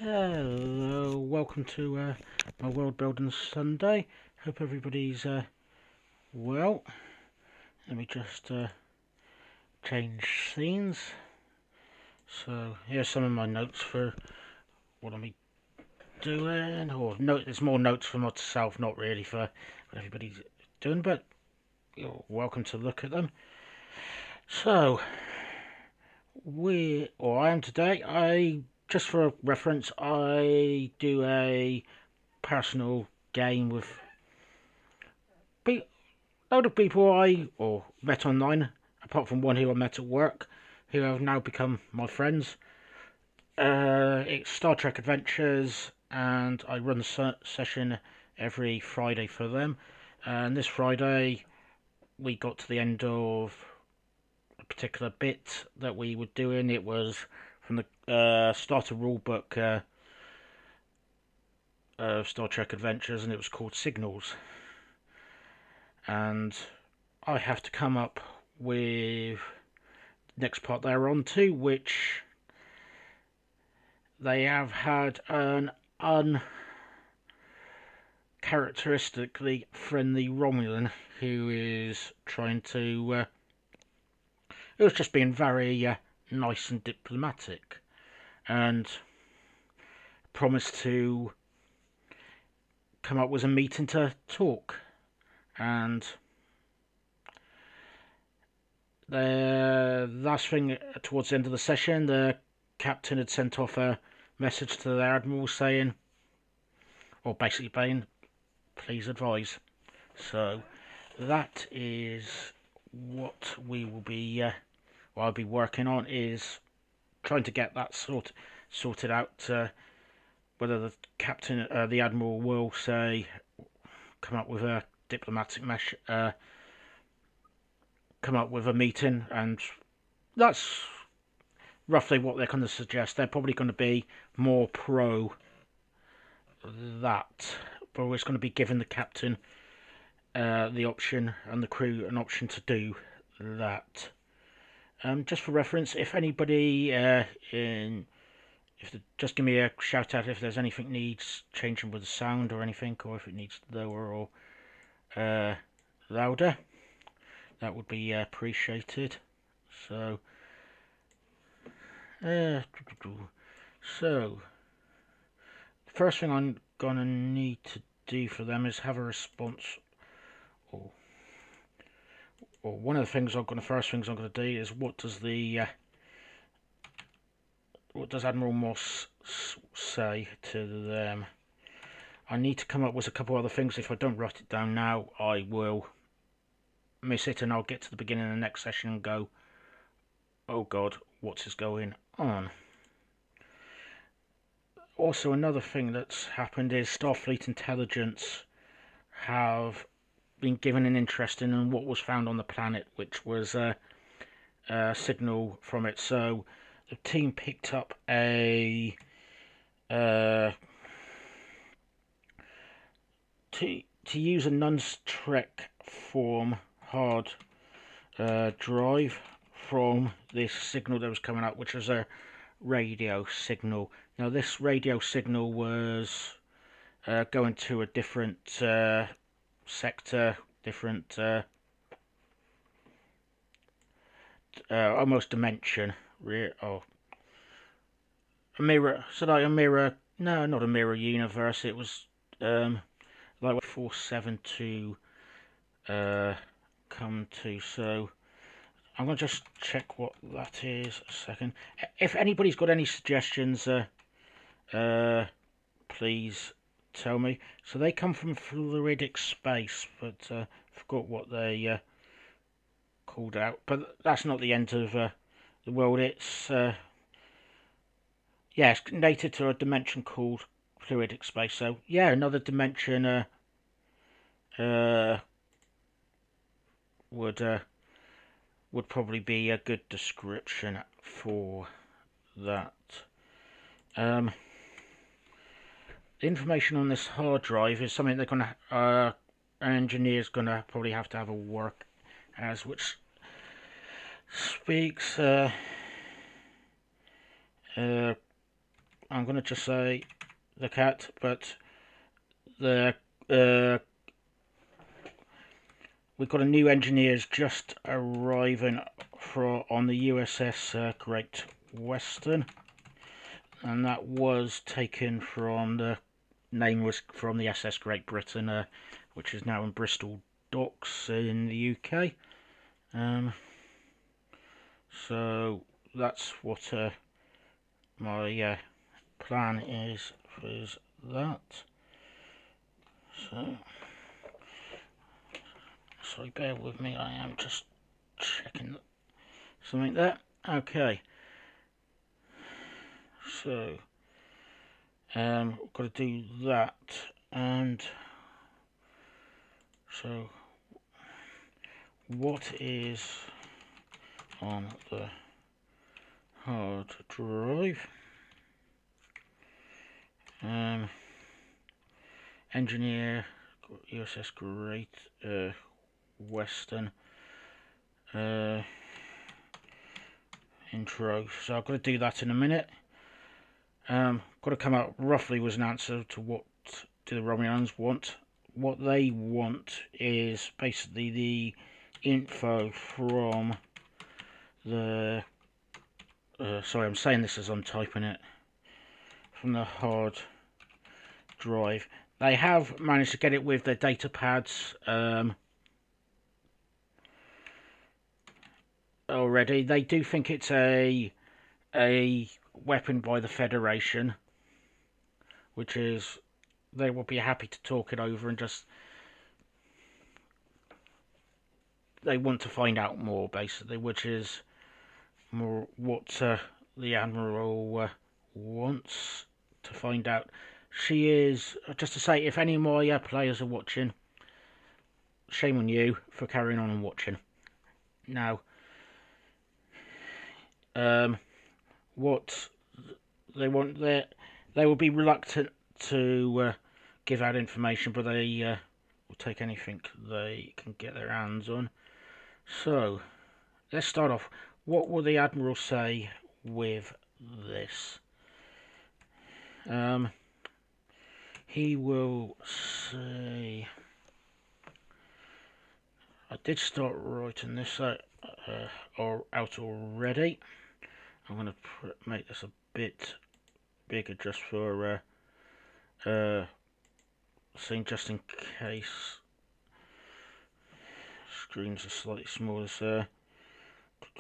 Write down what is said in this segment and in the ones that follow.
Hello, welcome to my Wordbuilding Sunday. Hope everybody's well. Let me just change scenes. So here's some of my notes for what I'm doing. Or it's more notes for myself, not really for what everybody's doing, but you're welcome to look at them. So I am today. Just for reference, I do a personal game with a load of people I met online, apart from one who I met at work, who have now become my friends. It's Star Trek Adventures, and I run the session every Friday for them. And this Friday, we got to the end of a particular bit that we were doing. It was from the starter rulebook of Star Trek Adventures, and it was called Signals. And I have to come up with the next part they're on to, which they have had an uncharacteristically friendly Romulan who is trying to it was just being very nice and diplomatic, and promised to come up with a meeting to talk. And the last thing, towards the end of the session, the captain had sent off a message to the admiral saying, or basically saying, please advise. So that is what we will be, what I'll be working on, is trying to get that sorted out. Whether the captain, the admiral, will say, come up with a diplomatic come up with a meeting, and that's roughly what they're going to suggest. They're probably going to be more pro that, but it's going to be giving the captain the option, and the crew an option to do that. Just for reference, if anybody just give me a shout out if there's anything needs changing with the sound or anything, or if it needs lower or louder. That would be appreciated. So, the first thing I'm gonna need to do for them is have a response, or one of the things first things I'm gonna do is what does Admiral Moss say to them? I need to come up with a couple other things. If I don't write it down now, I will miss it, and I'll get to the beginning of the next session and go, oh god, what is going on? Also, another thing that's happened is Starfleet Intelligence have been given an interest in what was found on the planet, which was a signal from it. So the team picked up a to use a non-Trek form hard drive from this signal that was coming up, which was a radio signal. Now this radio signal was going to a different sector, different almost dimension. A mirror. So like a mirror. No, not a mirror universe. It was like 472 come to. So I'm going to just check what that is a second. If anybody's got any suggestions, please tell me. So they come from fluidic space, but I forgot what they called out. But that's not the end of the world. It's it's native to a dimension called fluidic space. So yeah, another dimension would probably be a good description for that. The information on this hard drive is something they're gonna an engineer's gonna probably have to have a work as, which speaks I'm going to just say the cat, but the we've got a new engineers just arriving on the USS Great Western, and that was taken from the name was from the SS Great Britain, which is now in Bristol Docks in the UK. So that's what my plan is that. So bear with me, I am just checking something there. Okay. So we've got to do that, and so what is on the hard drive? Engineer USS Great Western intro. So I've got to do that in a minute. Got to come up roughly with an answer to what do the Romulans want. What they want is basically the info from the sorry, I'm saying this as I'm typing it, from the hard drive. They have managed to get it with their data pads already. They do think it's a weapon by the Federation, which is, they will be happy to talk it over and just, they want to find out more basically, which is more what the Admiral wants to find out. She is, just to say, if any of my players are watching, shame on you for carrying on and watching. Now, what they want, they will be reluctant to give out information, but they will take anything they can get their hands on. So, let's start off. What will the Admiral say with this? He will say, I did start writing this out already. I'm going to make this a bit bigger just for seeing, just in case screens are slightly smaller. So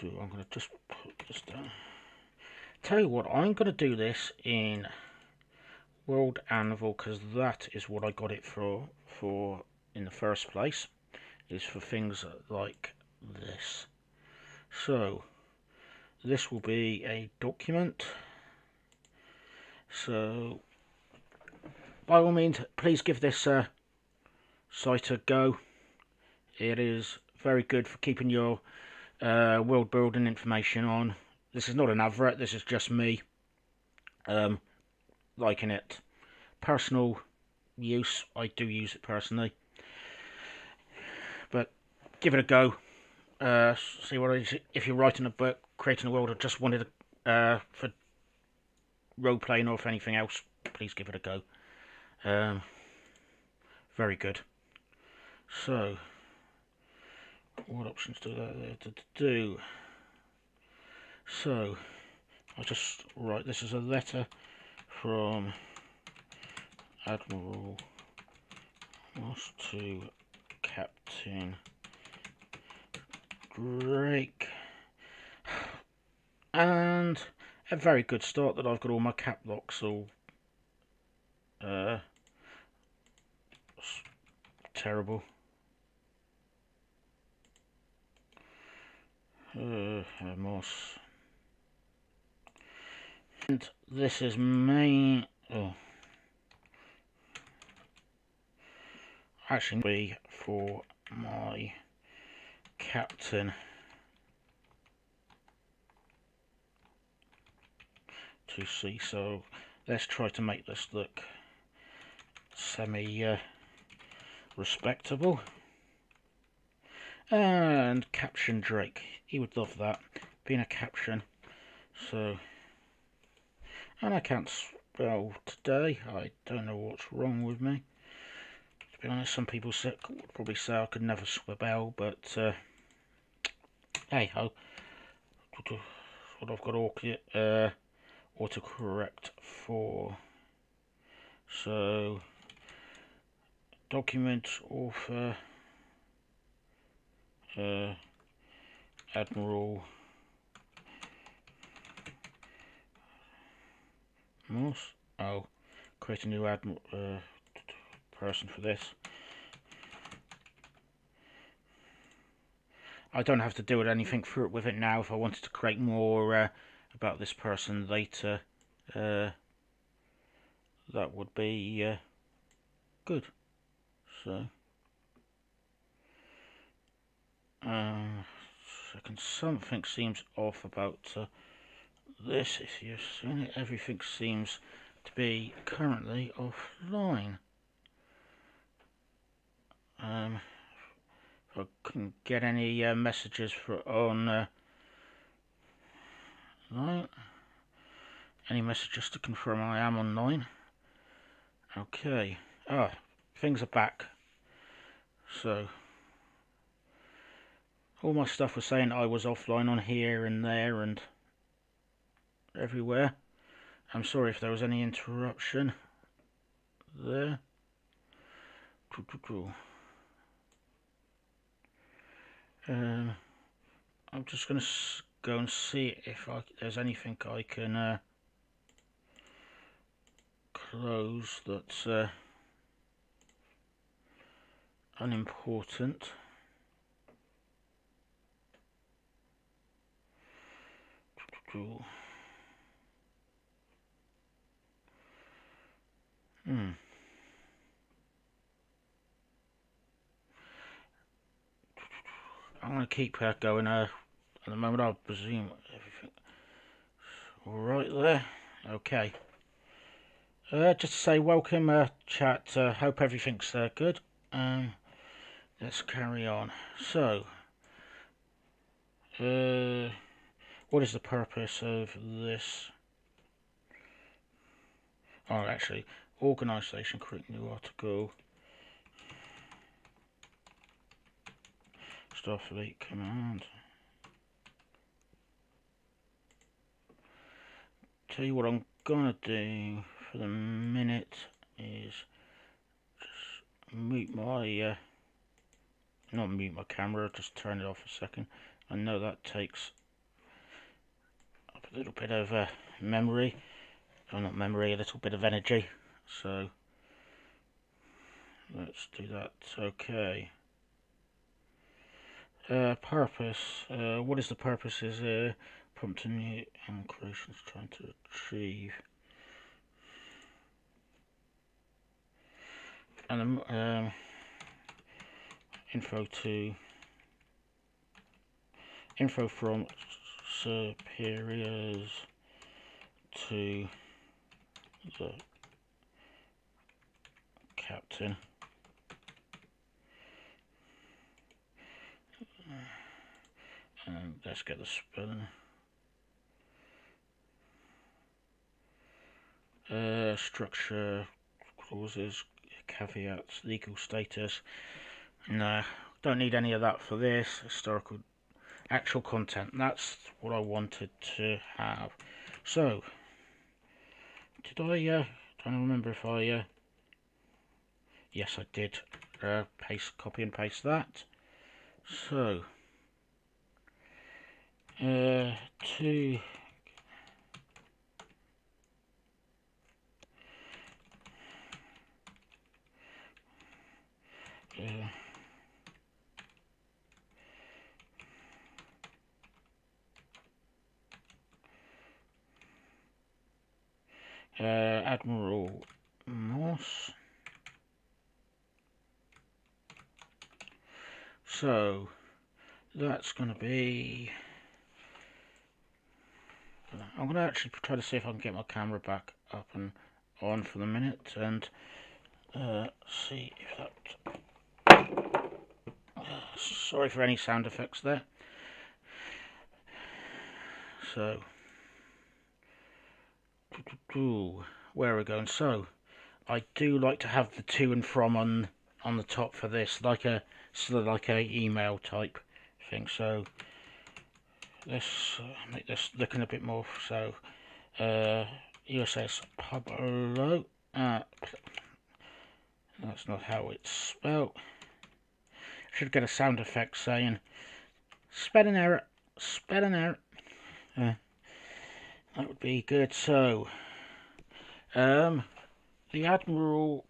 I'm going to just put this down. Tell you what, I'm going to do this in World Anvil, because that is what I got it for in the first place, is for things like this. So this will be a document. So by all means, please give this site a go. It is very good for keeping your world building information on. This is not an advert, this is just me liking it. Personal use, I do use it personally, but give it a go. See what it is. If you're writing a book, creating a world, or just wanted for role playing or for anything else, please give it a go. Very good. So what options do there to do? So I'll just write this as a letter from Admiral Moss to Captain Drake, and a very good start that I've got all my cap locks all terrible. Moss, and this is main. Actually, be for my captain to see. So let's try to make this look semi respectable. And caption Drake, he would love that, being a caption. So, and I can't bell today. I don't know what's wrong with me. To be honest, some people would probably say I could never swap a bell, but hey ho. What I've got autocorrect for. So, document author, Admiral Morse. Oh, create a new person for this. I don't have to do anything with it now. If I wanted to create more about this person later, that would be good. So, second, something seems off about this. If you've seen it, everything seems to be currently offline. If I couldn't get any messages on line. Any messages to confirm I am online? Okay. Things are back. So, all my stuff was saying I was offline on here and there and everywhere. I'm sorry if there was any interruption there. I'm just going to go and see if there's anything I can close that's unimportant. I'm going to keep going at the moment. I presume everything alright there. Okay. Just to say welcome, chat. Hope everything's good. Let's carry on. So, what is the purpose of this? Oh, actually, organisation, create new article. Starfleet command. Tell you what I'm gonna do for the minute is just mute my not mute my camera, just turn it off a second. I know that takes up a little bit of memory, or not memory, a little bit of energy, so let's do that. Okay. Purpose. What is the purpose? Is prompt new creations trying to achieve. And info from superiors to the captain. And let's get the spelling. Structure, clauses, caveats, legal status. No, don't need any of that for this. Historical, actual content. That's what I wanted to have. So, did I? Don't remember if I. Yes, I did. Copy and paste that. So, to. Admiral Morse. So that's going to be. I'm going to actually try to see if I can get my camera back up and on for the minute and see if that. Sorry for any sound effects there. So, where we're going. So I do like to have the to and from on the top for this, like a sort of like a email type thing. So let's make this looking a bit more. So USS Pablo. That's not how it's spelled. Should get a sound effect saying spelling error, spelling error. That would be good. So the admiral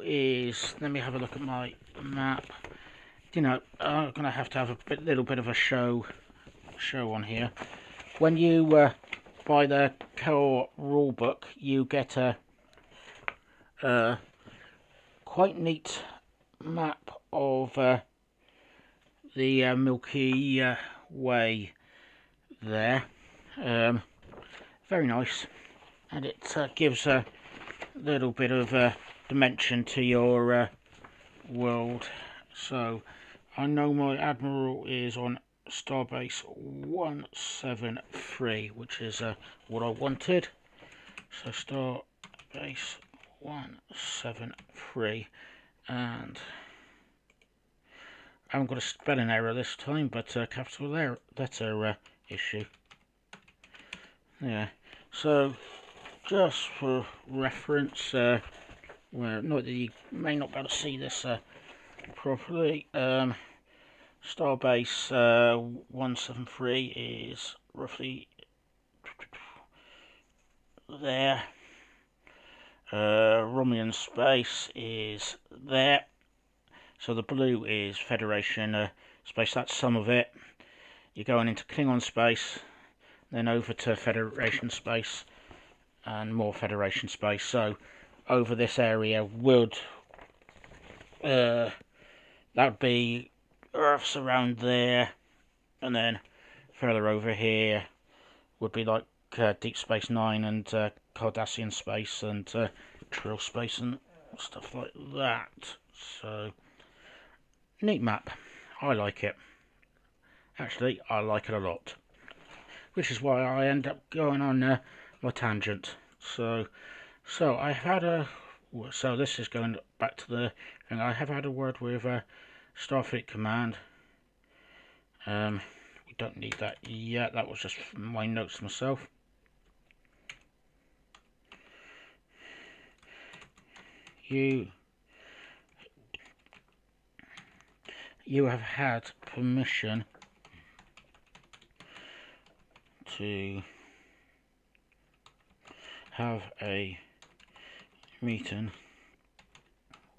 is. Let me have a look at my map. You know, I'm gonna have to have a little bit of a show on here. When you buy the co-op rulebook, you get a quite neat map of the Milky Way there. Very nice, and it gives a little bit of dimension to your world. So I know my admiral is on Starbase 173, which is what I wanted. So Starbase 173, and I haven't got a spelling error this time, but capital letter issue. Yeah. So just for reference, where not that you may not be able to see this properly, Starbase 173 is roughly there. Romulan space is there. So the blue is Federation space. That's some of it. You're going into Klingon space, then over to Federation space, and more Federation space. So over this area would that would be Earth's around there, and then further over here would be like Deep Space Nine and Cardassian space and Trill space and stuff like that. So neat map. I like it. Actually, I like it a lot, which is why I end up going on my tangent. So I have had so this is going back to the thing. I have had a word with Starfleet Command. We don't need that yet. That was just my notes to myself. You have had permission to have a meeting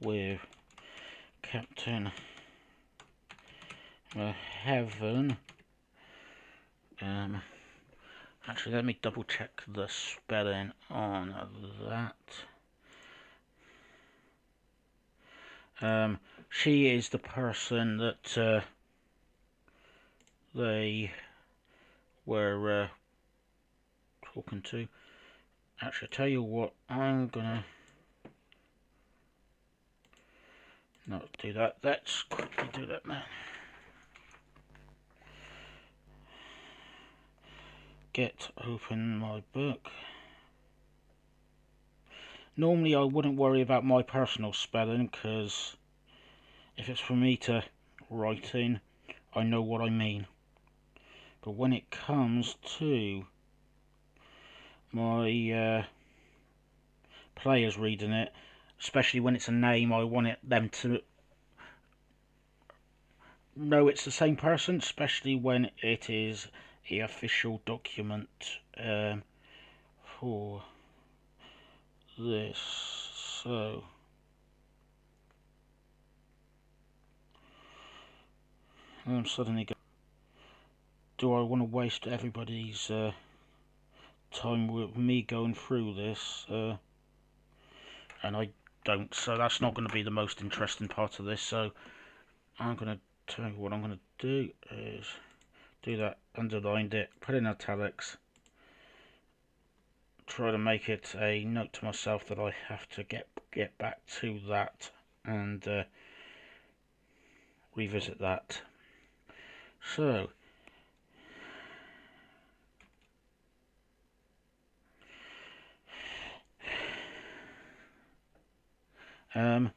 with Captain Heaven. Actually, let me double check the spelling on that. She is the person that they were talking to. Actually, I tell you what, I'm gonna not do that. Let's quickly do that now. Open my book. Normally I wouldn't worry about my personal spelling, because if it's for me to write in, I know what I mean. But when it comes to my players reading it, especially when it's a name, I want them to know it's the same person, especially when it is the official document for this. So I'm suddenly going, do I want to waste everybody's time with me going through this? And I don't, so that's not going to be the most interesting part of this. So I'm going to tell you what I'm going to do is do that, underlined it, put in italics, try to make it a note to myself that I have to get back to that and revisit that. So Now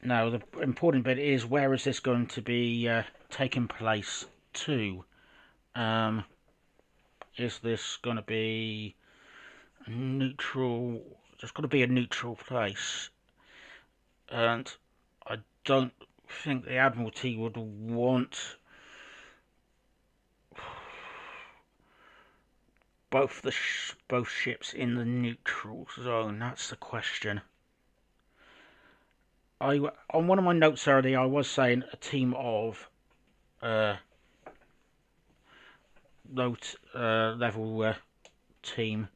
the important bit is, where is this going to be taking place to? Is this going to be neutral? There's got to be a neutral place, and I don't think the Admiralty would want both ships in the neutral zone. That's the question. On one of my notes earlier, I was saying a team of low level team.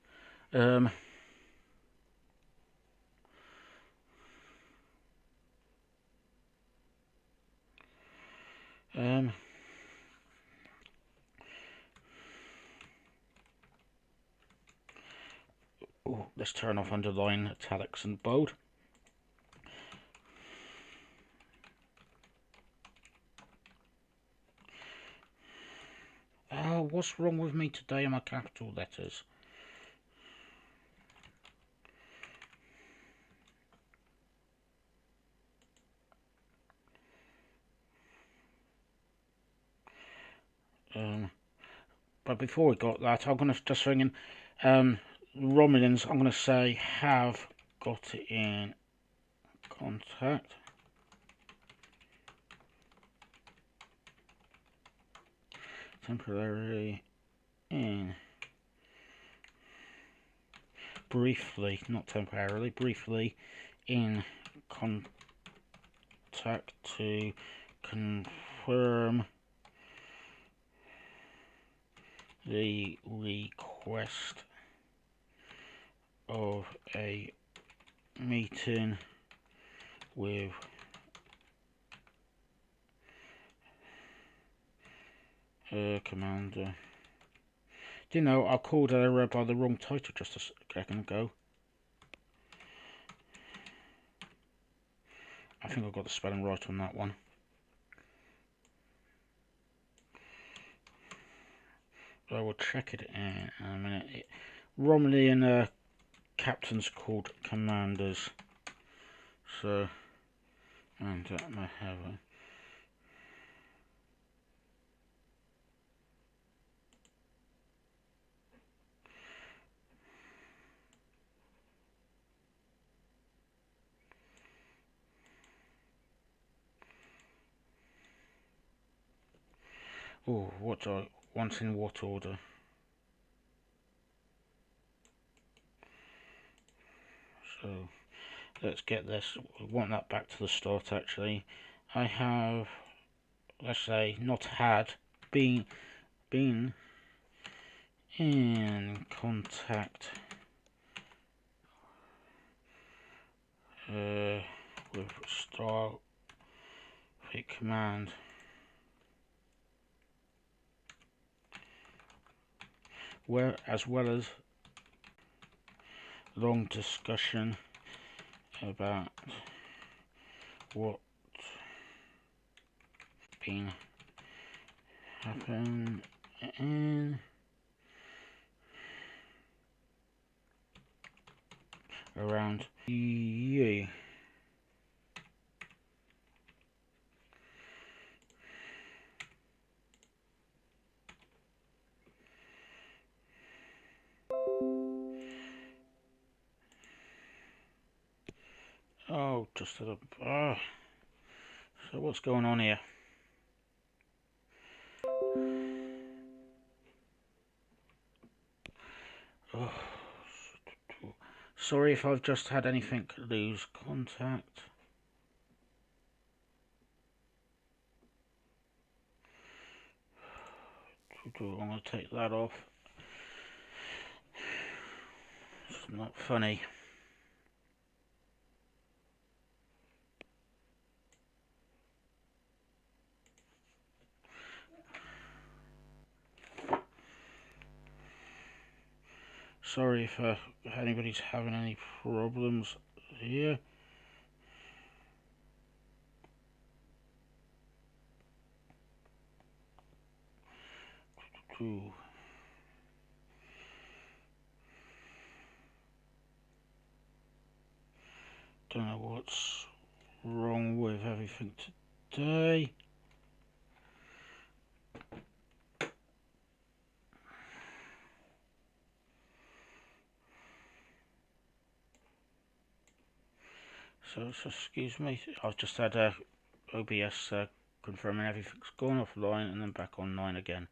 Let's turn off underline, italics, and bold. Oh, what's wrong with me today in my capital letters? But before we got that, I'm going to just ring in Romulans. I'm going to say have got in contact. Temporarily in. Briefly, not temporarily, briefly in contact to confirm the request of a meeting with commander. Do you know, I called her by the wrong title just a second ago. I think I got the spelling right on that one. I will check it in a minute. Romulyan captains called commanders. So, and that may have a... Oh, what do I want in what order? So, let's get this. We want that back to the start, actually. I have, let's say, not had, been in contact with Starfleet Command as well as long discussion about what been happening around you. Oh, just a little. So what's going on here? Oh, sorry if I've just had anything lose contact. I'm going to take that off. It's not funny. Sorry if anybody's having any problems here. don't know what's wrong with everything today. So excuse me, I've just had OBS confirming everything's gone offline and then back online again.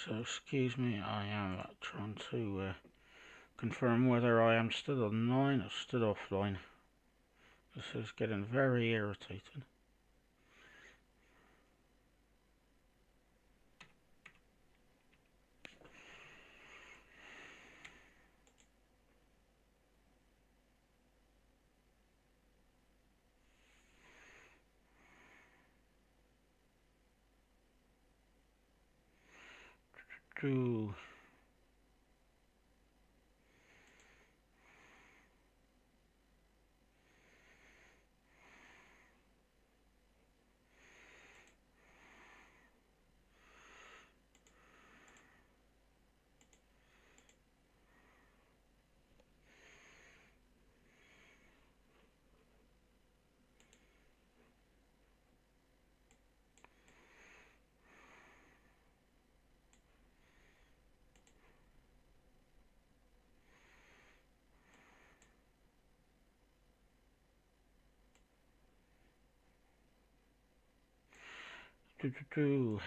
So excuse me, I am trying to confirm whether I am still online or still offline. This is getting very irritating.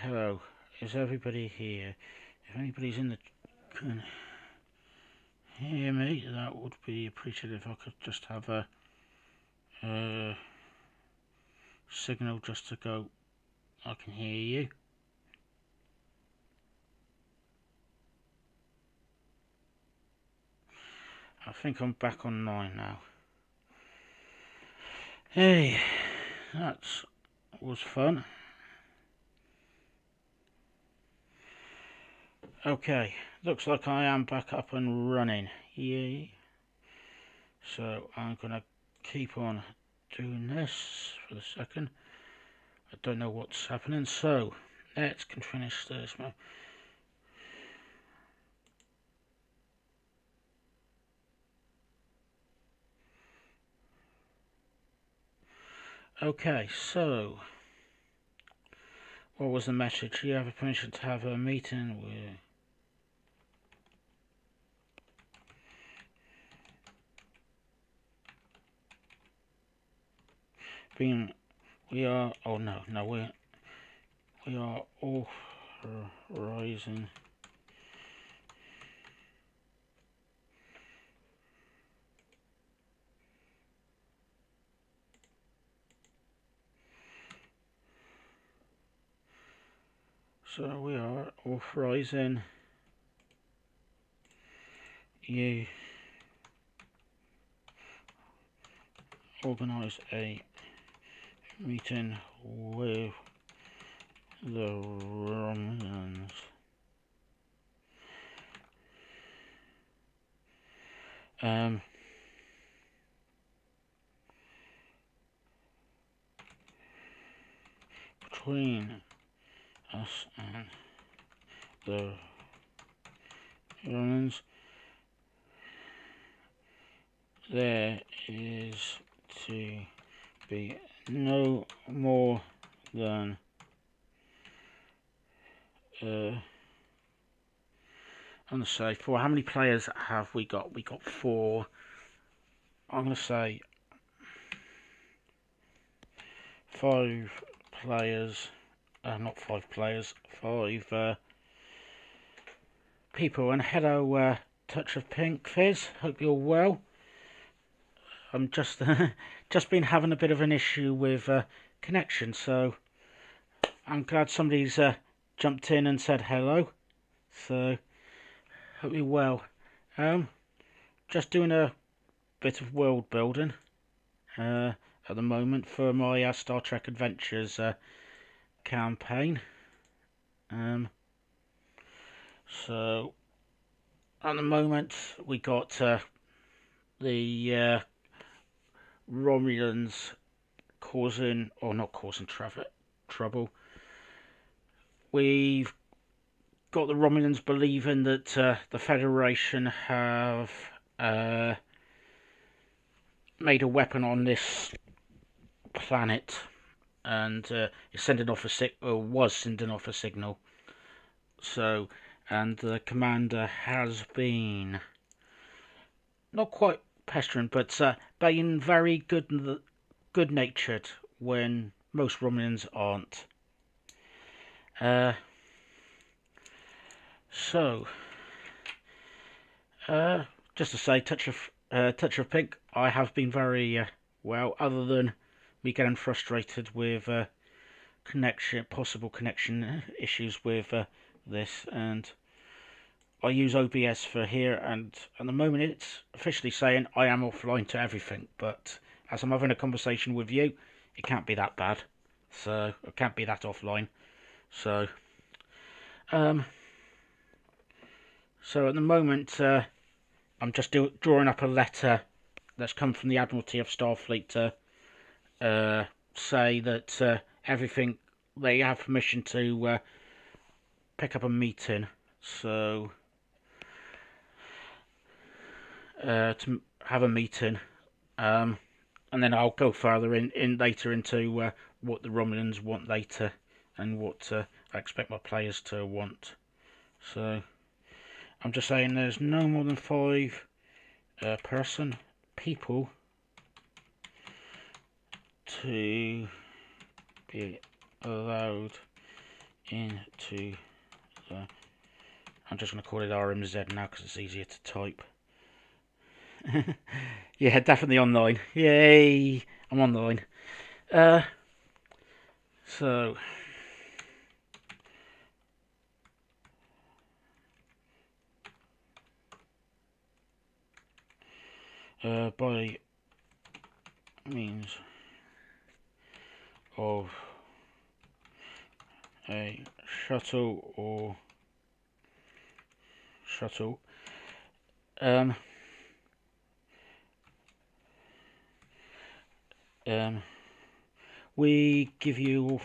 Hello, is everybody here? If anybody's in the can hear me, that would be appreciated if I could just have a signal just to go, I can hear you. I think I'm back online now. Hey, that was fun. Okay, looks like I am back up and running. Yay. So I'm gonna keep on doing this for the second. I don't know what's happening, so let's finish this. Okay, so what was the message? You have permission to have a meeting with we are authorizing you organize a meeting with the Romans. Between us and the Romans, there is to be no more than I'm gonna say 4. How many players have we got? We got 4. I'm gonna say 5 players. Not 5 players. 5 people. And hello, Touch of Pink Fizz. Hope you're well. I'm just just been having a bit of an issue with connection, so I'm glad somebody's jumped in and said hello. So hope you're well. Just doing a bit of world building at the moment for my Star Trek Adventures campaign. So at the moment we got the Romulans causing, or not causing trouble. We've got the Romulans believing that the Federation have made a weapon on this planet, and is sending off was sending off a signal. So, and the commander has been not quite pestering, but being very good-natured when most Romulans aren't. So, just to say, touch of pink. I have been very well, other than me getting frustrated with possible connection issues with this, and I use OBS for here, and at the moment it's officially saying I am offline to everything, but as I'm having a conversation with you, it can't be that bad, so it can't be that offline. So so at the moment I'm just drawing up a letter that's come from the Admiralty of Starfleet to say that everything, they have permission to pick up a meeting, so to have a meeting, and then I'll go further in later into what the Romulans want later, and what I expect my players to want. So I'm just saying there's no more than 5 people to be allowed into the, I'm just going to call it RMZ now because it's easier to type. Yeah, definitely online. Yay, I'm online. So by means of a shuttle or shuttle, we give you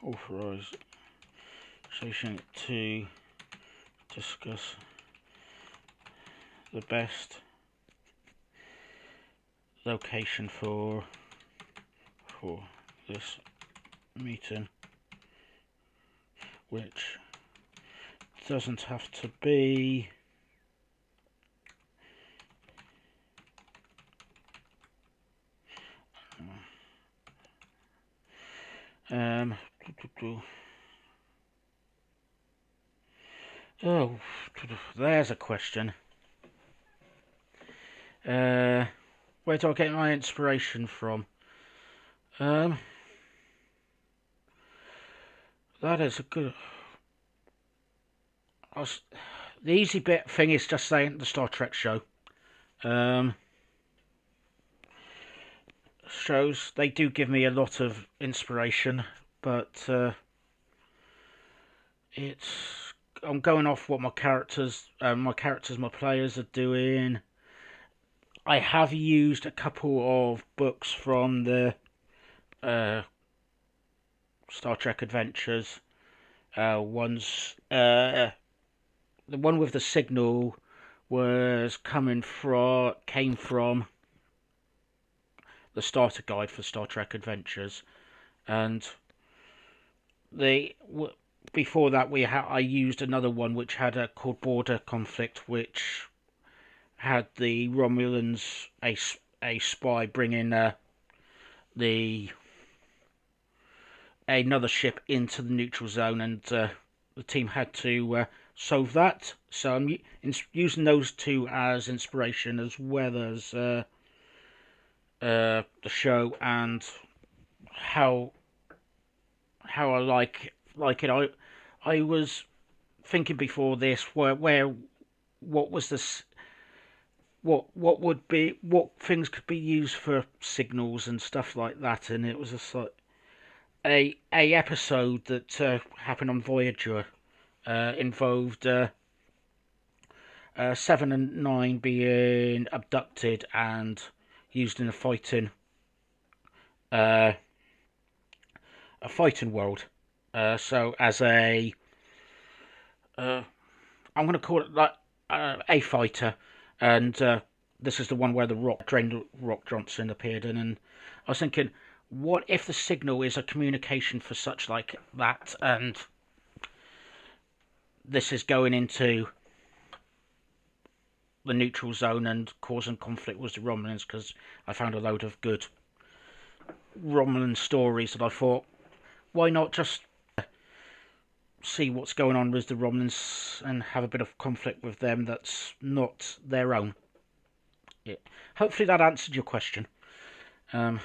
authorization to discuss the best location for this meeting, which doesn't have to be oh, there's a question. Where do I get my inspiration from? That is a good. The easy bit thing is just saying the Star Trek show. Shows, they do give me a lot of inspiration, but I'm going off what my my players are doing. I have used a couple of books from the Star Trek Adventures. The one with the signal came from the starter guide for Star Trek Adventures, and before that I used another one which had called Border Conflict, which had the Romulans, a spy bringing another ship into the neutral zone, and the team had to solve that. So I'm using those two as inspiration, as well as the show and how I like it. I was thinking before this what was this, what things could be used for signals and stuff like that, and it was just like a episode that happened on Voyager involved 7 and 9 being abducted and used in uh, a fighting world. So as uh, I'm going to call it like a fighter, and this is the one where the Rock Johnson appeared in, and I was thinking, what if the signal is a communication for such like that, and this is going into the neutral zone and causing conflict with the Romulans, because I found a load of good Romulan stories that I thought, why not just see what's going on with the Romulans and have a bit of conflict with them that's not their own. Yeah. Hopefully that answered your question. But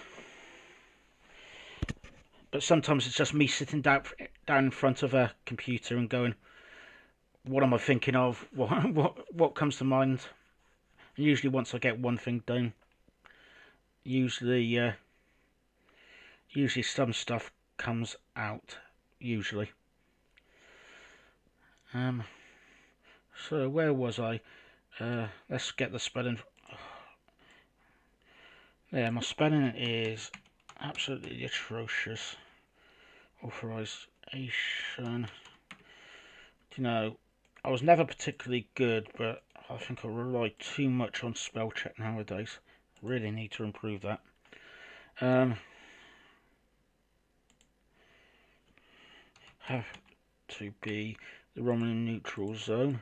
sometimes it's just me sitting down in front of a computer and going, what am I thinking of? What comes to mind? And usually once I get one thing done, usually some stuff comes out. Usually. So where was I? Let's get the spelling. Yeah, my spelling is absolutely atrocious. Authorization. You know, I was never particularly good, but I think I rely too much on spell check nowadays. Really need to improve that. Have to be the Romulan neutral zone.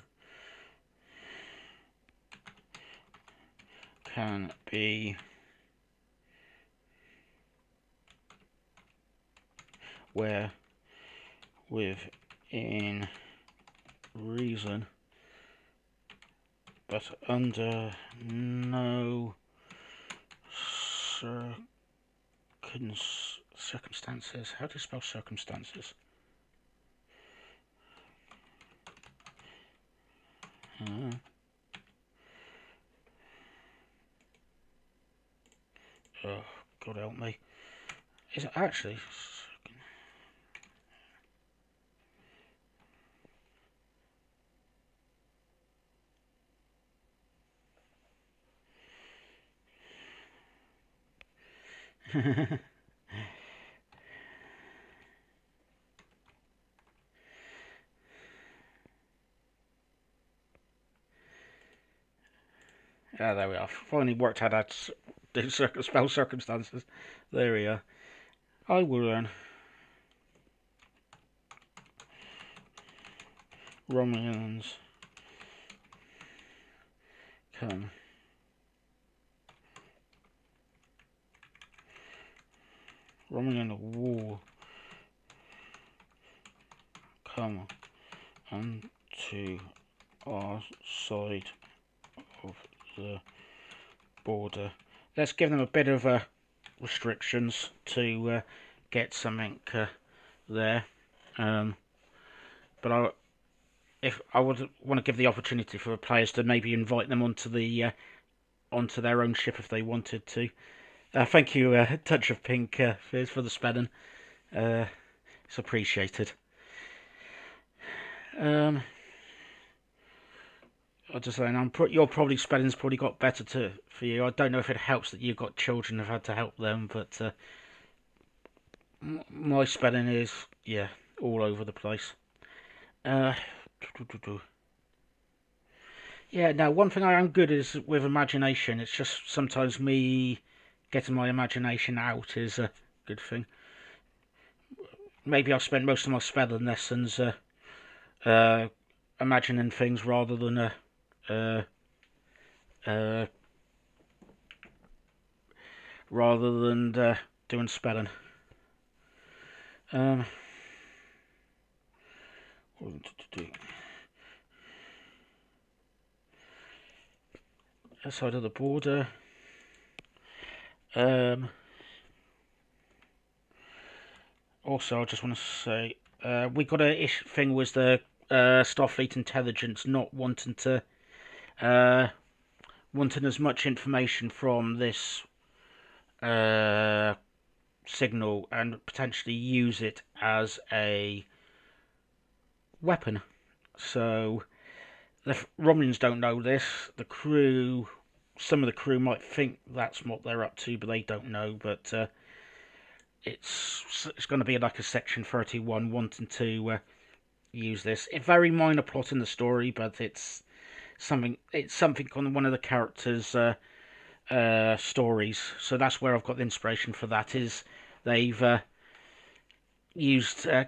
Can be where within reason, but under no circumstances. How do you spell circumstances? Oh, God help me. Is it actually? Ah, there we are. Finally worked out how to spell circumstances. There we are. I will learn. Romulans come. Romulan war come onto our side of the border. Let's give them a bit of restrictions to get something there. But if I would want to give the opportunity for the players to maybe invite them onto their own ship if they wanted to. Thank you, Touch of Pink, for the spelling. It's appreciated. I just saying, your probably spelling's probably got better for you. I don't know if it helps that you've got children and have had to help them, but my spelling is all over the place. Yeah, now one thing I am good is with imagination. It's just sometimes me getting my imagination out is a good thing. Maybe I've spent most of my spelling lessons imagining things rather than doing spelling. Outside of the border. Also, I just want to say we got a thing with the Starfleet intelligence not wanting as much information from this signal and potentially use it as a weapon. So the Romulans don't know this. The crew, some of the crew might think that's what they're up to, but they don't know. But it's going to be like a Section 31 wanting to use this. A very minor plot in the story, but it's something. It's something on one of the characters' stories. So that's where I've got the inspiration for that. Is they've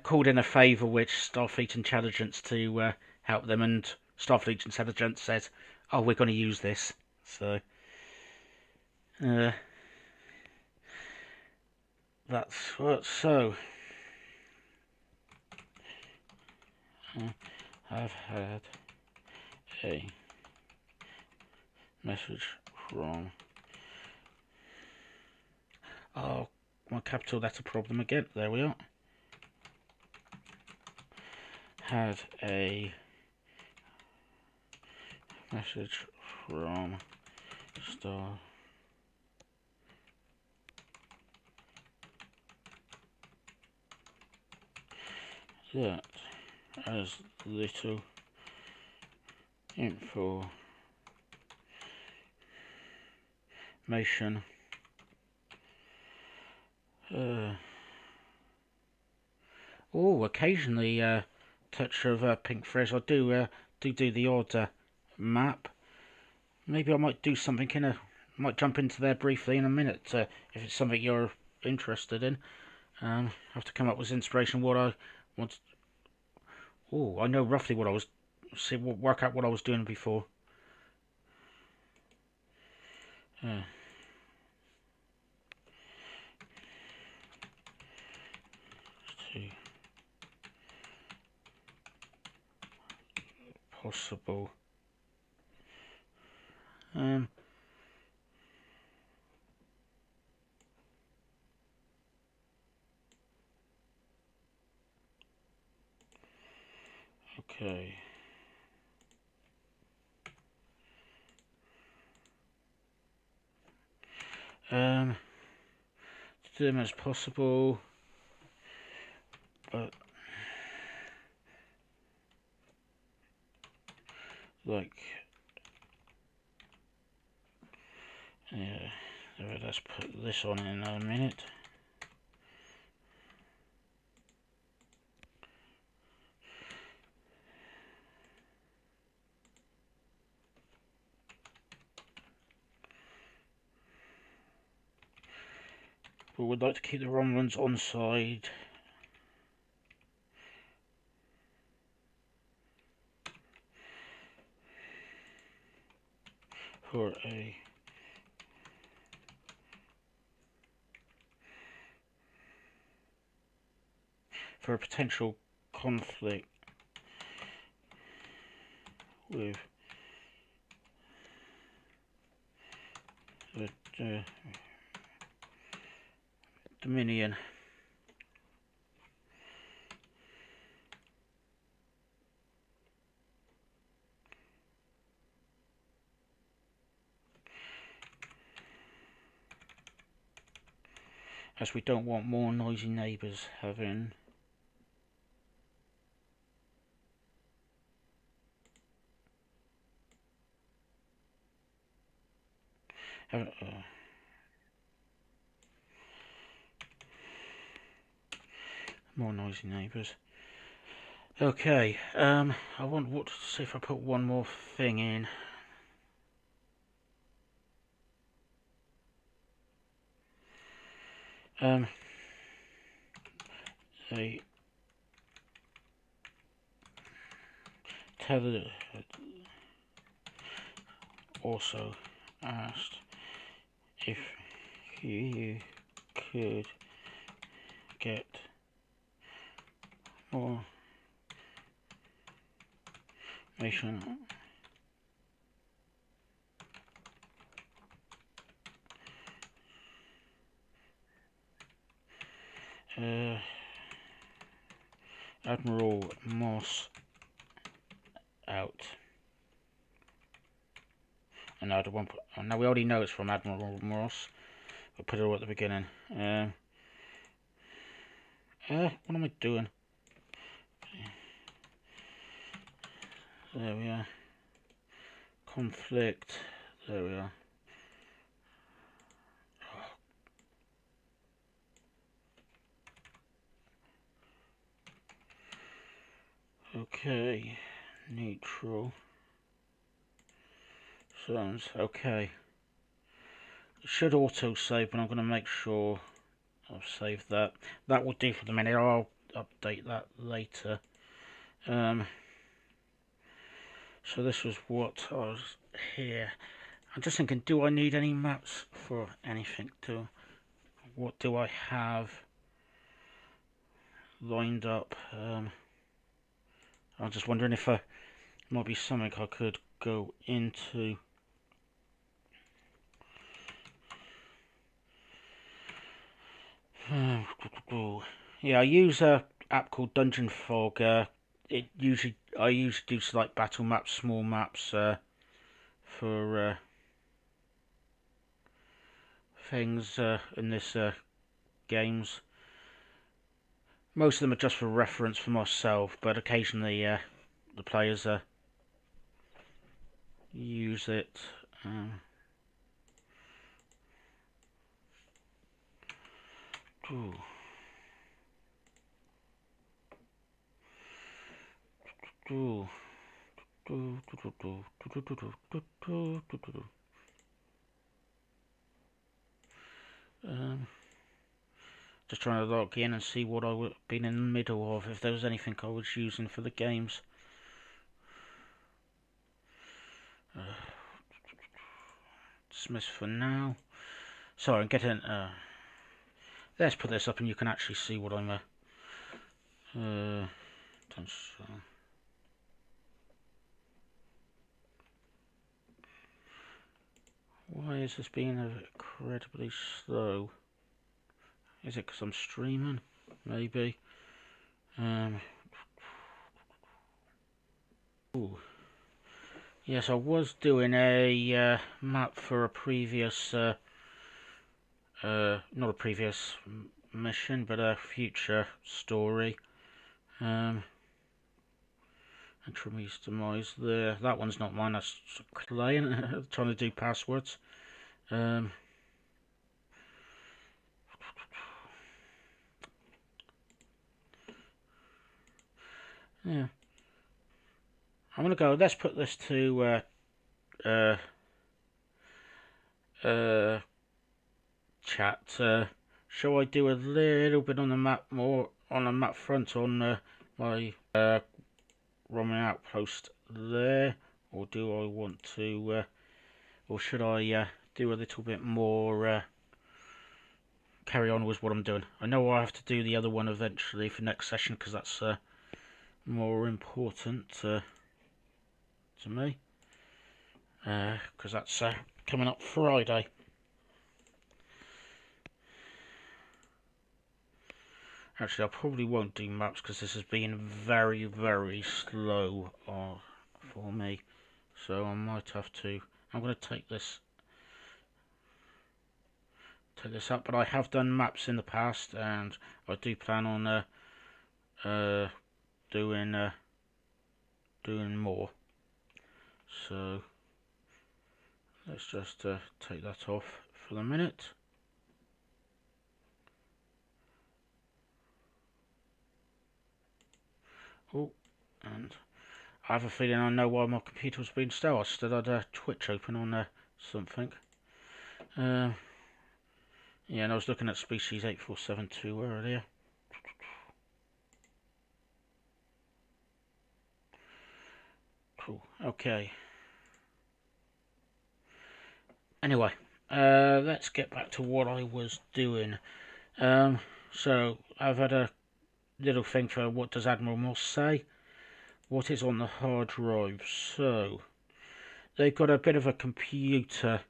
called in a favour with Starfleet intelligence to help them, and Starfleet intelligence says, "Oh, we're going to use this." So that's what. So I've had a message from. Oh, my capital letter problem again. There we are. Had a message from Star. That as little information occasionally touch of pink frizz. I do the odd map. Maybe I might do something might jump into there briefly in a minute if it's something you're interested in. I have to come up with inspiration what I want. Oh, I know roughly what I was. Work out what I was doing before. Possible. Okay. To do them as possible, but like, yeah. Let's put this on in a minute. We would like to keep the Romulans on side. For a potential conflict with the Dominion. As we don't want more noisy neighbours having more noisy neighbours. Okay, I want what to see if I put one more thing in. They tethered also asked if you could get more information Admiral Moss out. And now we already know it's from Admiral Moss. We'll put it all at the beginning. What am I doing? There we are. Conflict. There we are. Okay. Neutral. Zones. Okay. It should auto save, but I'm going to make sure I've saved that. That will do for the minute. I'll update that later. So this was what I was here. I'm just thinking, do I need any maps for anything? What do I have lined up? I'm just wondering if there might be something I could go into. Yeah, I use a app called Dungeon Fog. I usually do like battle maps, small maps for things in this games. Most of them are just for reference for myself, but occasionally the players use it. Ooh. Ooh. Just trying to log in and see what I would been in the middle of, if there was anything I was using for the games. Dismiss for now. Sorry, I'm getting. Let's put this up and you can actually see what I'm. Why is this being incredibly slow? Is it because I'm streaming? Maybe. Ooh. Yes, I was doing a map for a previous, not a previous mission, but a future story. Entry's demise there. That one's not mine, that's a client trying to do passwords. Yeah. I'm gonna go, let's put this to chat. Shall I do a little bit on the map, more on the map front on my Roman outpost there, or do I want to, or should I do a little bit more, carry on with what I'm doing? I know I have to do the other one eventually for next session because that's more important to me, because that's coming up Friday. Actually, I probably won't do maps because this has been very, very slow for me. So I might have to. I'm going to take this up, but I have done maps in the past, and I do plan on doing more. So let's just take that off for the minute. Oh, and I have a feeling I know why my computer was being slow. I still had Twitch open on something. Yeah, and I was looking at species 8472 earlier. Cool. Okay. Anyway, let's get back to what I was doing. So I've had a little thing for what does Admiral Moss say? What is on the hard drive? So they've got a bit of a computer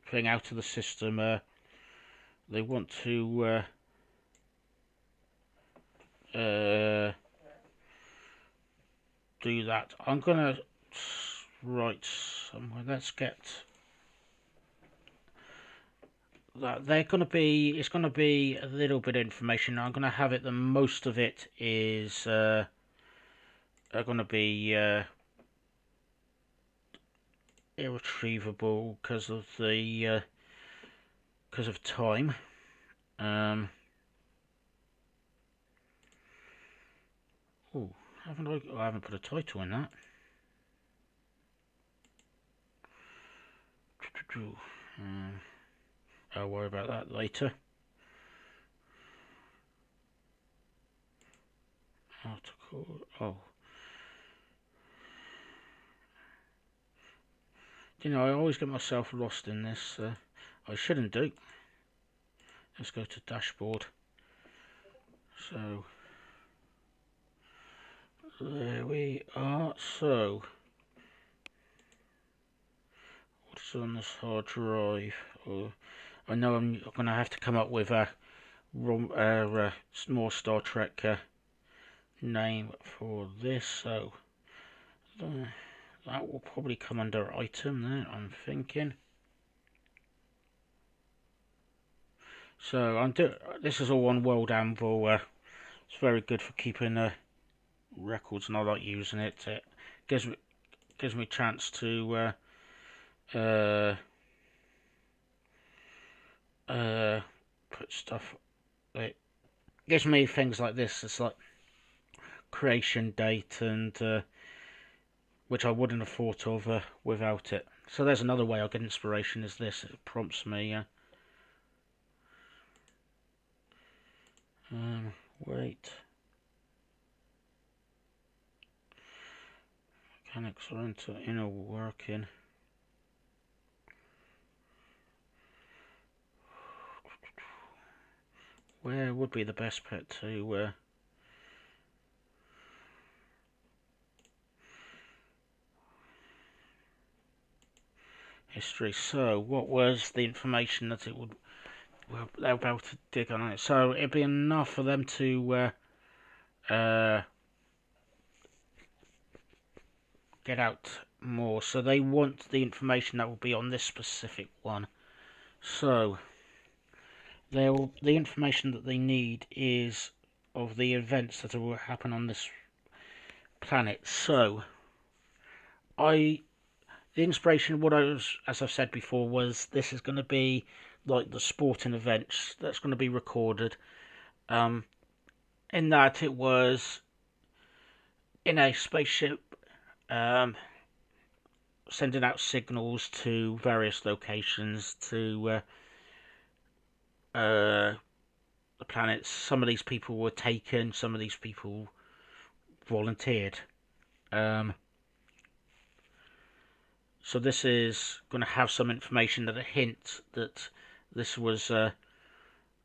thing out of the system. They want to do that. I'm gonna write somewhere. Let's get that they're going to be, it's going to be a little bit of information. I'm going to have it that most of it is are going to be irretrievable because of the because of time. Oh, I haven't put a title in that. I'll worry about that later. Article. Oh. You know, I always get myself lost in this. I shouldn't do. Let's go to dashboard. So, there we are. So, what's on this hard drive? I know I'm going to have to come up with a more Star Trek name for this. So, that will probably come under item there, I'm thinking. So this is all on World Anvil. It's very good for keeping records, and I like using it. It gives me a chance to put stuff. It gives me things like this. It's like creation date, and which I wouldn't have thought of without it. So there's another way I get inspiration. Is this? It prompts me. Wait. Mechanics are into inner working. Where would be the best pet to history? So what was the information that it would they're about to dig on it? So it'd be enough for them to get out more. So they want the information that will be on this specific one. So the information that they need is of the events that will happen on this planet. So the inspiration, what I was, as I've said before, was this is going to be like the sporting events that's going to be recorded. In that it was in a spaceship, sending out signals to various locations to the planets. Some of these people were taken, some of these people volunteered. So this is going to have some information that a hint that this was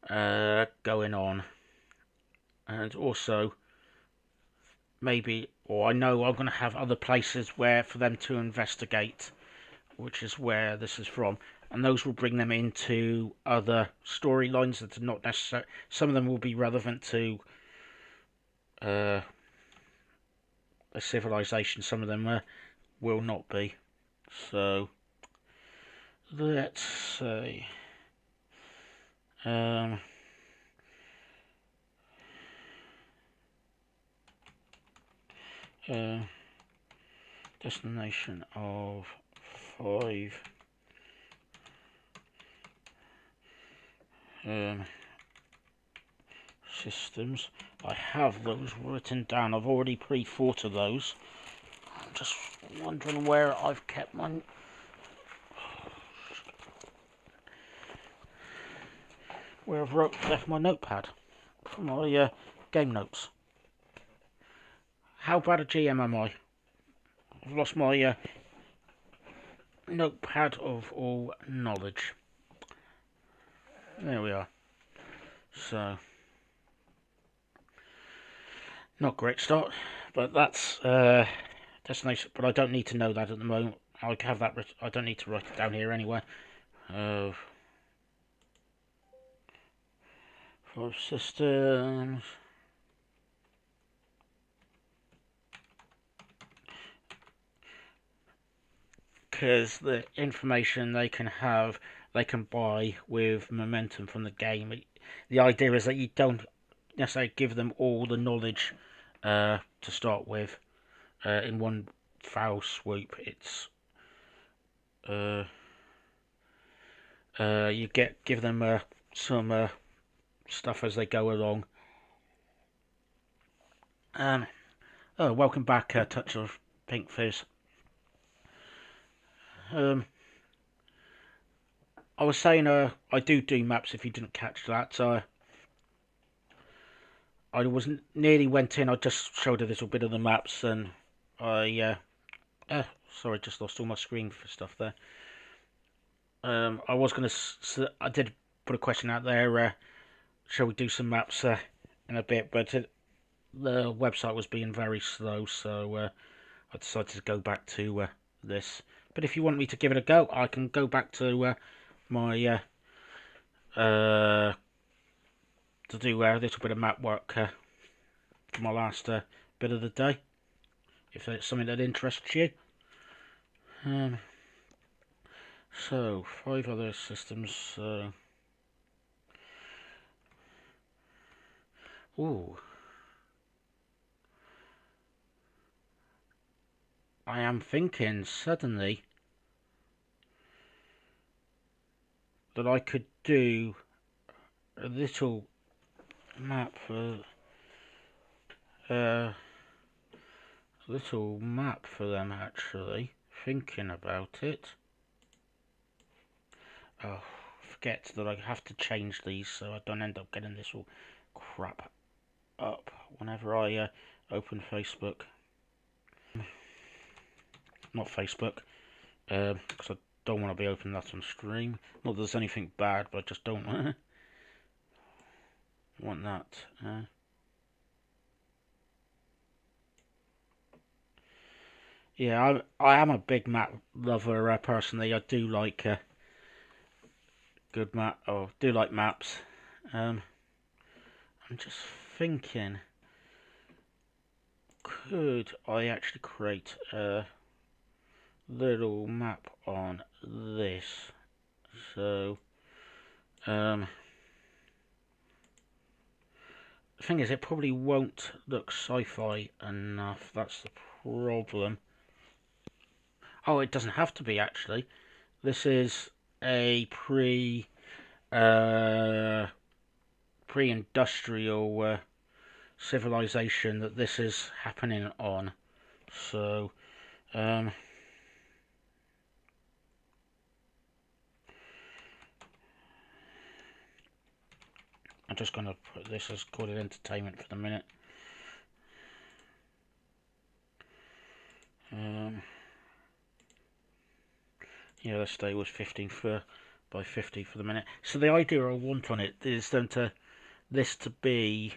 going on, and also maybe, or I know I'm going to have other places where for them to investigate, which is where this is from, and those will bring them into other storylines that are not necessary. Some of them will be relevant to a civilization, some of them will not be. So let's say destination of 5 systems. I have those written down. I've already pre-thought of those. I'm just wondering where I've kept my left my notepad for my game notes. How bad a GM am I? I've lost my notepad of all knowledge. There we are. So, not great start, but that's destination. But I don't need to know that at the moment. I have that. I don't need to write it down here anyway. 5 systems. Because the information they can have they can buy with momentum from the game. The idea is that you don't necessarily give them all the knowledge to start with in one foul swoop. It's you give them some stuff as they go along. Oh, welcome back, Touch of Pink Fizz. I was saying I do maps if you didn't catch that. I was nearly went in. I just showed a little bit of the maps, and I sorry, just lost all my screen for stuff there. I was gonna. I did put a question out there. Shall we do some maps in a bit? But the website was being very slow, so I decided to go back to this. But if you want me to give it a go, I can go back to my to do a little bit of map work for my last bit of the day, if it's something that interests you. So 5 other systems. Ooh, I am thinking suddenly that I could do a little map for them actually. Thinking about it. Oh, forget that I have to change these so I don't end up getting this all crap up whenever I open Facebook. Not Facebook, because I don't want to be opening that on stream. Not that there's anything bad, but I just don't want that. Yeah, I am a big map lover personally. I do like good map, or do like maps. I'm just thinking, could I actually create a little map on this? So, the thing is, it probably won't look sci-fi enough. That's the problem. Oh, it doesn't have to be actually. This is a pre-industrial civilization that this is happening on. So, I'm just going to put this as called it entertainment for the minute. Yeah, let's stay with 15 by 50 for the minute. So the idea I want on it is then this to be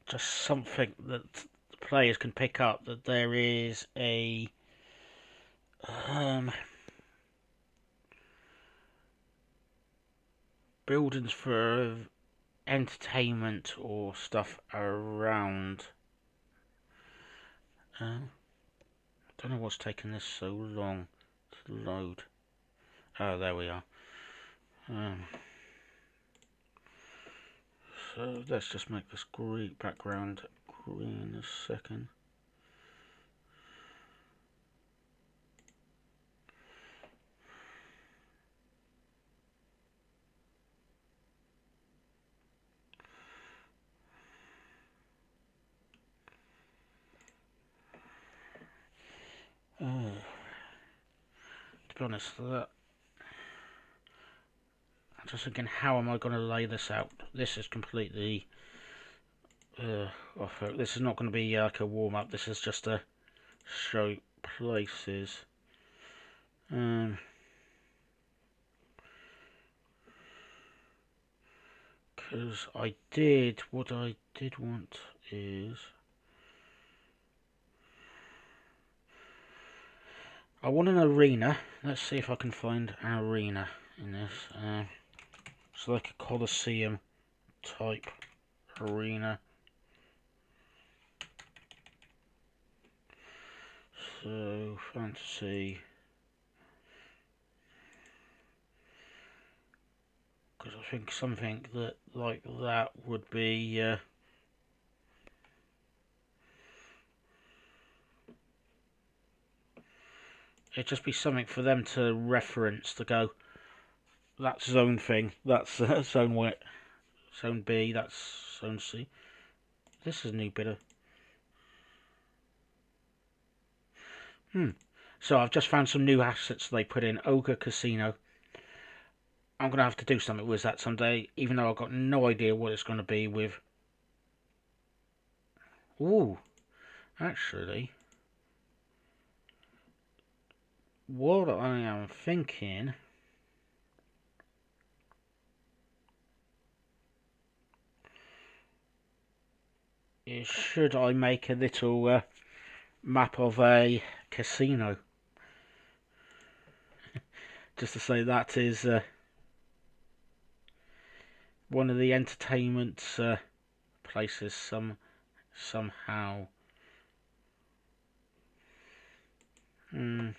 just something that players can pick up, that there is a buildings for entertainment or stuff around. I don't know what's taking this so long to load. Oh, there we are. So let's just make this background green a second. To be honest, I'm just thinking, how am I going to lay this out? This is completely off. This is not going to be like a warm up. This is just a show places. Because what I did want is, I want an arena. Let's see if I can find an arena in this. So like a Colosseum type arena. So fantasy. because I think something that like that would be it'd just be something for them to reference to go. That's zone thing. That's zone B. That's zone C. This is a new bit of. So I've just found some new assets they put in Ogre Casino. I'm gonna have to do something with that someday, even though I've got no idea what it's gonna be with. Ooh, actually, what I am thinking is, should I make a little map of a casino, just to say that is one of the entertainment places somehow. That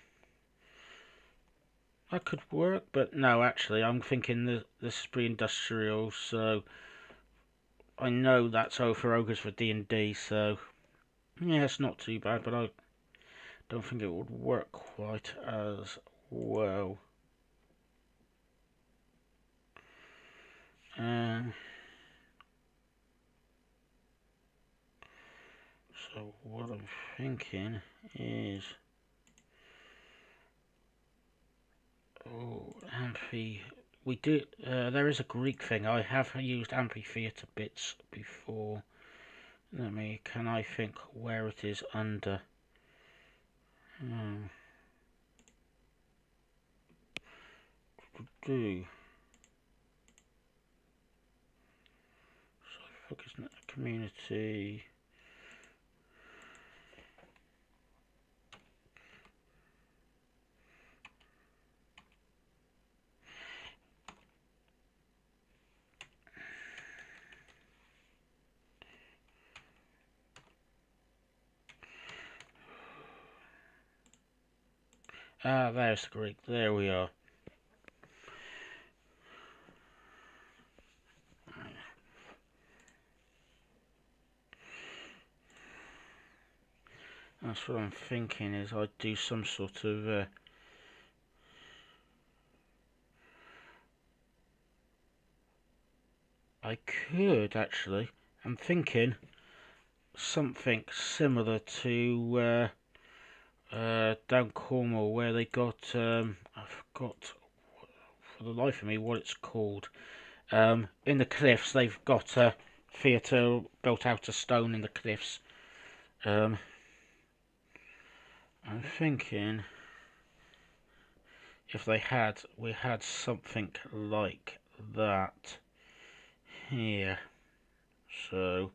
could work, but no, actually, I'm thinking that this is pre-industrial, so I know that's for ogres for D&D, so yeah, it's not too bad, but I don't think it would work quite as well. So what I'm thinking is, amphi. We do. There is a Greek thing. I have used amphitheater bits before. Can I think where it is under? Do. So focus on community. Ah, there's the Greek. There we are. That's what I'm thinking, is I'd do some sort of I could actually. I'm thinking something similar to down Cornwall, where they got I forgot for the life of me what it's called. In the cliffs, they've got a theatre built out of stone in the cliffs. I'm thinking if we had something like that here. So